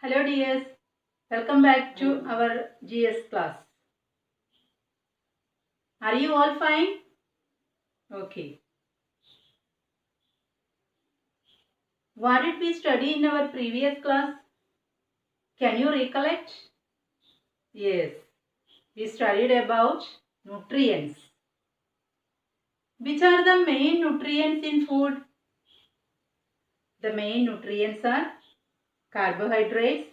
Hello dears, welcome back to our GS class. Are you all fine? Okay. What did we study in our previous class? Can you recollect? Yes, we studied about nutrients. Which are the main nutrients in food? The main nutrients are carbohydrates,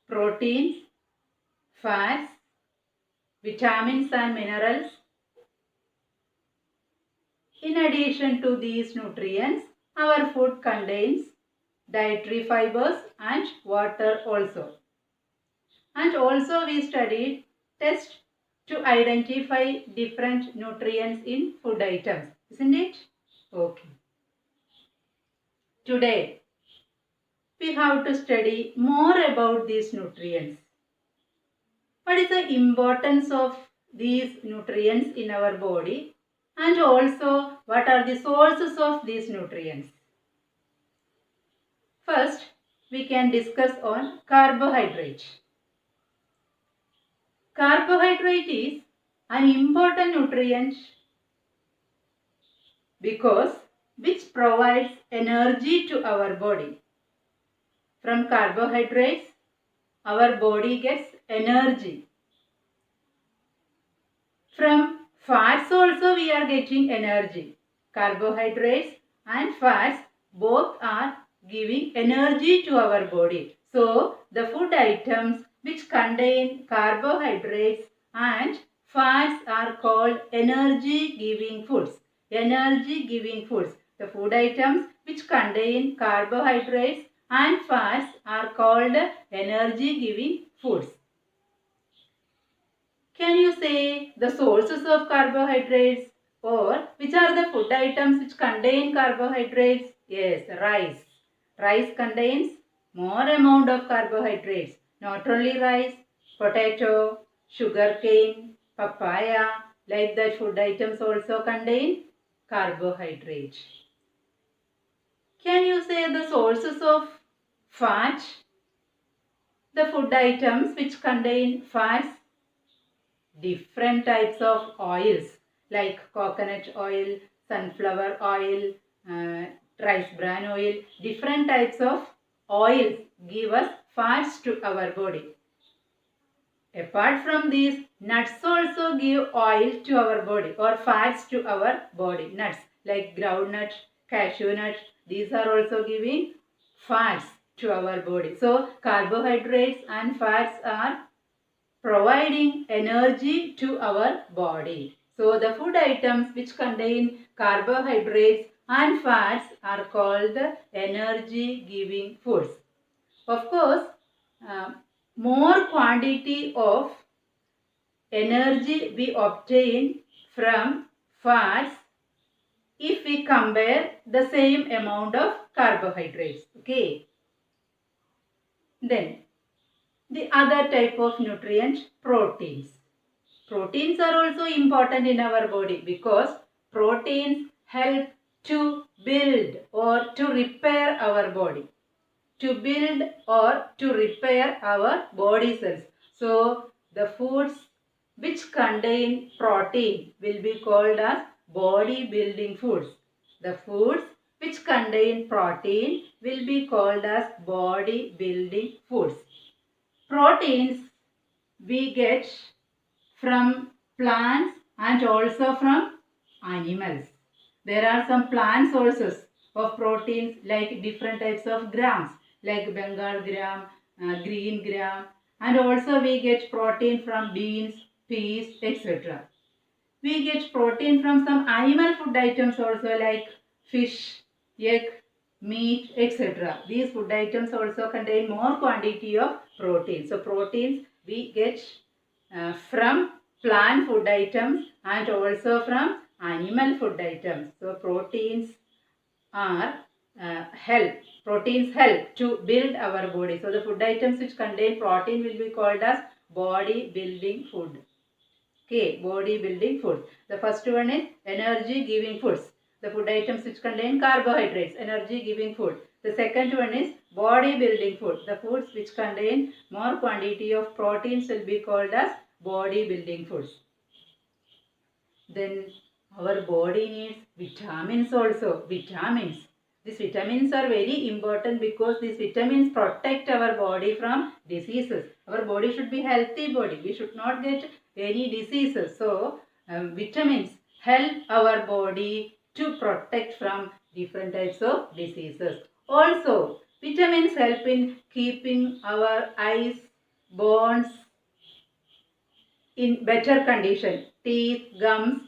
proteins, fats, vitamins and minerals. In addition to these nutrients, our food contains dietary fibers and water also. And also we studied tests to identify different nutrients in food items, isn't it? Okay. Today we have to study more about these nutrients. What is the importance of these nutrients in our body, and also what are the sources of these nutrients? First, we can discuss on carbohydrate. Carbohydrate is an important nutrient because which provides energy to our body. From carbohydrates, our body gets energy. From fats also we are getting energy. Carbohydrates and fats both are giving energy to our body. So, the food items which contain carbohydrates and fats are called energy giving foods. Energy giving foods. The food items which contain carbohydrates and fats are called energy giving foods. Can you say the sources of carbohydrates, or which are the food items which contain carbohydrates? Yes, rice. Rice contains more amount of carbohydrates. Not only rice, potato, sugarcane, papaya, like that food items also contain carbohydrate. Can you say the sources of fat? The food items which contain fats, different types of oils like coconut oil, sunflower oil, rice bran oil. Different types of oils give us fats to our body. Apart from these, nuts also give oil to our body or fats to our body. Nuts like groundnut, cashew nut, these are also giving fats to our body. So carbohydrates and fats are providing energy to our body. So the food items which contain carbohydrates and fats are called energy giving foods. Of course, more quantity of energy we obtain from fats if we compare the same amount of carbohydrates. Okay. Then the other type of nutrient, proteins. Proteins are also important in our body because proteins help to build or to repair our body. To build or to repair our body cells. So, the foods which contain protein will be called as body building foods. The foods which contain protein will be called as body building foods. Proteins we get from plants and also from animals. There are some plant sources of proteins like different types of grams like Bengal gram, green gram, and also we get protein from beans, peas, etc. We get protein from some animal food items also like fish, egg, meat, etc. These food items also contain more quantity of protein. So proteins we get from plant food items and also from animal food items. So proteins are proteins help to build our body. So the food items which contain protein will be called as body building food. Okay, body building food. The first one is energy giving foods. The food items which contain carbohydrates, energy giving food. The second one is body building food. The foods which contain more quantity of proteins will be called as body building foods. Then our body needs vitamins also. Vitamins. These vitamins are very important because these vitamins protect our body from diseases. Our body should be healthy body. We should not get any diseases. So vitamins help our body to protect from different types of diseases. Also, vitamins help in keeping our eyes, bones in better condition, teeth, gums,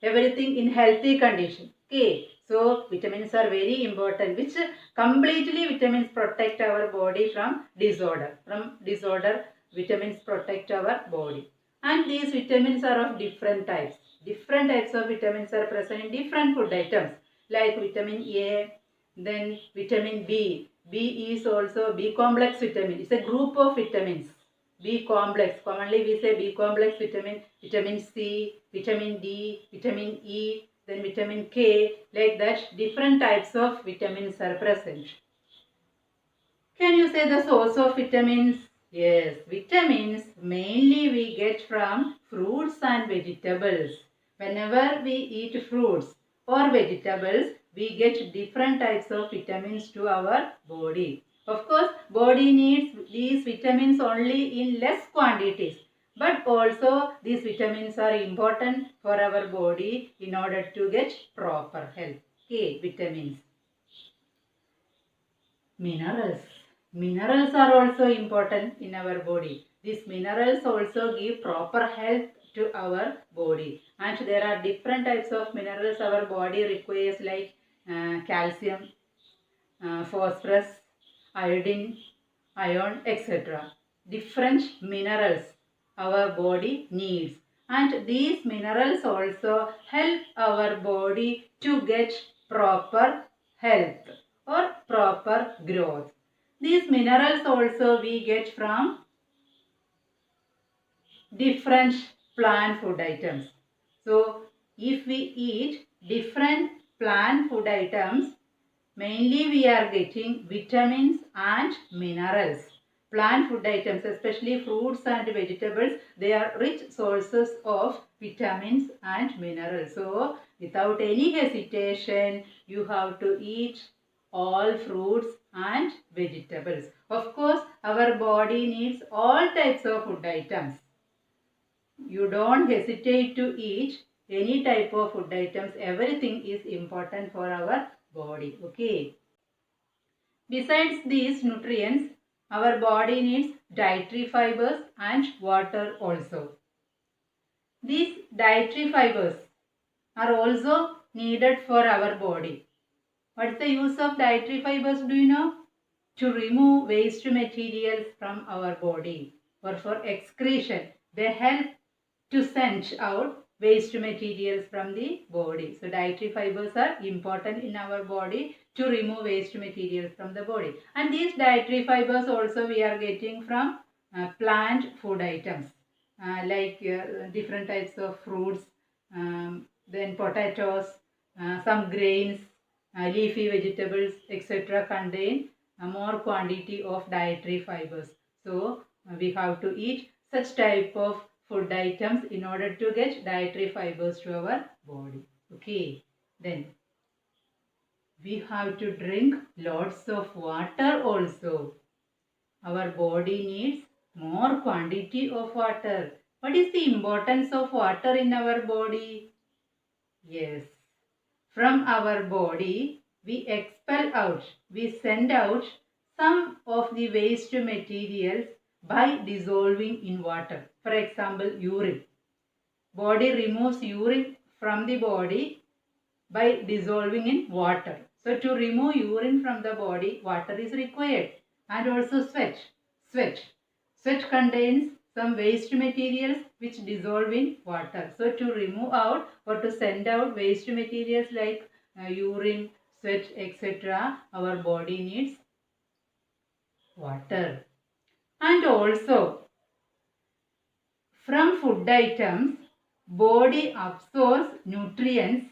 everything in healthy condition. Okay, so vitamins are very important, which completely vitamins protect our body from disorder. From disorder, vitamins protect our body. And these vitamins are of different types. Different types of vitamins are present in different food items, like vitamin A, then vitamin B. B is also B complex vitamin. It's a group of vitamins. B complex, commonly we say B complex vitamin, vitamin C, vitamin D, vitamin E, then vitamin K, like that different types of vitamins are present. Can you say the source of vitamins? Yes, vitamins mainly we get from fruits and vegetables. Whenever we eat fruits or vegetables, we get different types of vitamins to our body. Of course, body needs these vitamins only in less quantities. But also these vitamins are important for our body in order to get proper health. Okay, vitamins. Minerals. Minerals are also important in our body. These minerals also give proper health to our body. And there are different types of minerals our body requires, like calcium, phosphorus, iodine, iron, etc. Different minerals our body needs. And these minerals also help our body to get proper health or proper growth. These minerals also we get from different plant food items. So if we eat different plant food items, mainly we are getting vitamins and minerals. Plant food items, especially fruits and vegetables, they are rich sources of vitamins and minerals. So without any hesitation, you have to eat all fruits and vegetables. Of course, our body needs all types of food items. You don't hesitate to eat any type of food items. Everything is important for our body. Okay. Besides these nutrients, our body needs dietary fibers and water also. These dietary fibers are also needed for our body. What's the use of dietary fibers, do you know? To remove waste materials from our body or for excretion. They help to send out waste materials from the body. So dietary fibers are important in our body to remove waste materials from the body. And these dietary fibers also we are getting from plant food items like different types of fruits, then potatoes, some grains, leafy vegetables, etc. contain more quantity of dietary fibers. So we have to eat such type of food items in order to get dietary fibers to our body. Okay, then we have to drink lots of water also. Our body needs more quantity of water. What is the importance of water in our body? Yes, from our body we expel out, we send out some of the waste materials by dissolving in water. For example, urine. Body removes urine from the body by dissolving in water. So to remove urine from the body, water is required. And also sweat. Sweat contains some waste materials which dissolve in water. So to remove out or to send out waste materials like urine, sweat, etc., our body needs water. And also from food items, body absorbs nutrients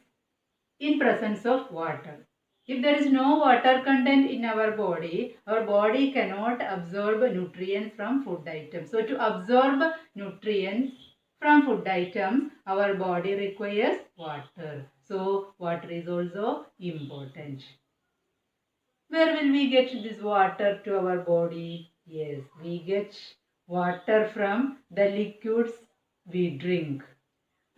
in presence of water. If there is no water content in our body cannot absorb nutrients from food items. So to absorb nutrients from food items, our body requires water. So water is also important. Where will we get this water to our body? Yes, we get water from the liquids we drink.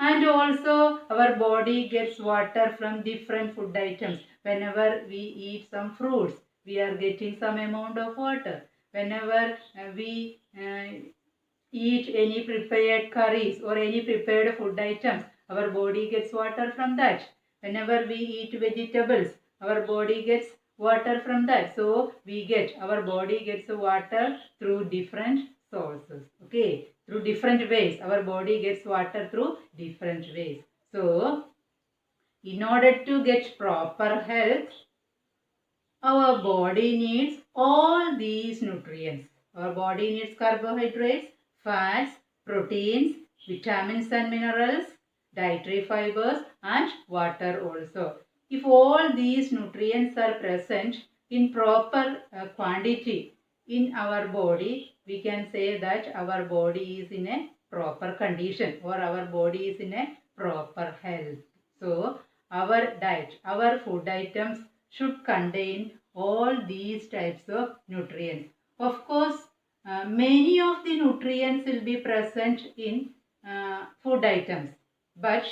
And also our body gets water from different food items. Whenever we eat some fruits, we are getting some amount of water. Whenever we eat any prepared curries or any prepared food items, our body gets water from that. Whenever we eat vegetables, our body gets water from that. So our body gets water through different sources. Okay, through different ways. Our body gets water through different ways. So in order to get proper health, our body needs all these nutrients. Our body needs carbohydrates, fats, proteins, vitamins and minerals, dietary fibers and water also. If all these nutrients are present in proper quantity in our body, we can say that our body is in a proper condition or our body is in a proper health. So our diet, our food items should contain all these types of nutrients. Of course, many of the nutrients will be present in food items, but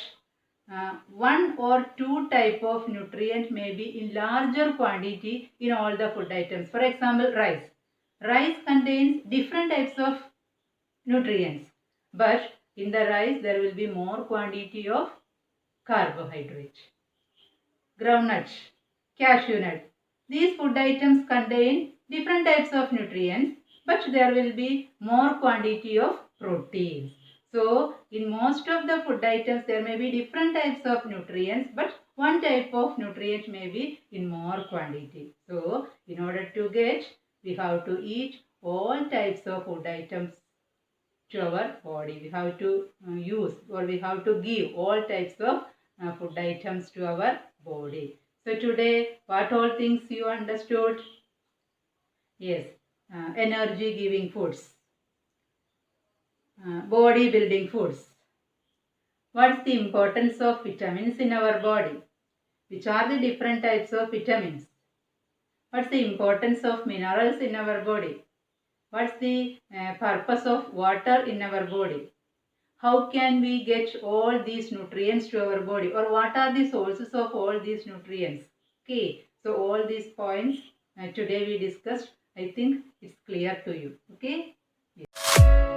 one or two type of nutrient may be in larger quantity in all the food items. For example, rice. Rice contains different types of nutrients, but in the rice there will be more quantity of carbohydrate. Groundnut, cashew nut. These food items contain different types of nutrients, but there will be more quantity of proteins. So, in most of the food items, there may be different types of nutrients, but one type of nutrient may be in more quantity. So, in order to get, we have to eat all types of food items to our body. We have to use or we have to give all types of food items to our body. So today, what all things you understood? Yes, energy giving foods, body building foods. What's the importance of vitamins in our body? Which are the different types of vitamins? What's the importance of minerals in our body? What's the purpose of water in our body? How can we get all these nutrients to our body, or what are the sources of all these nutrients? Okay, so all these points today we discussed. I think it's clear to you. Okay. Yes.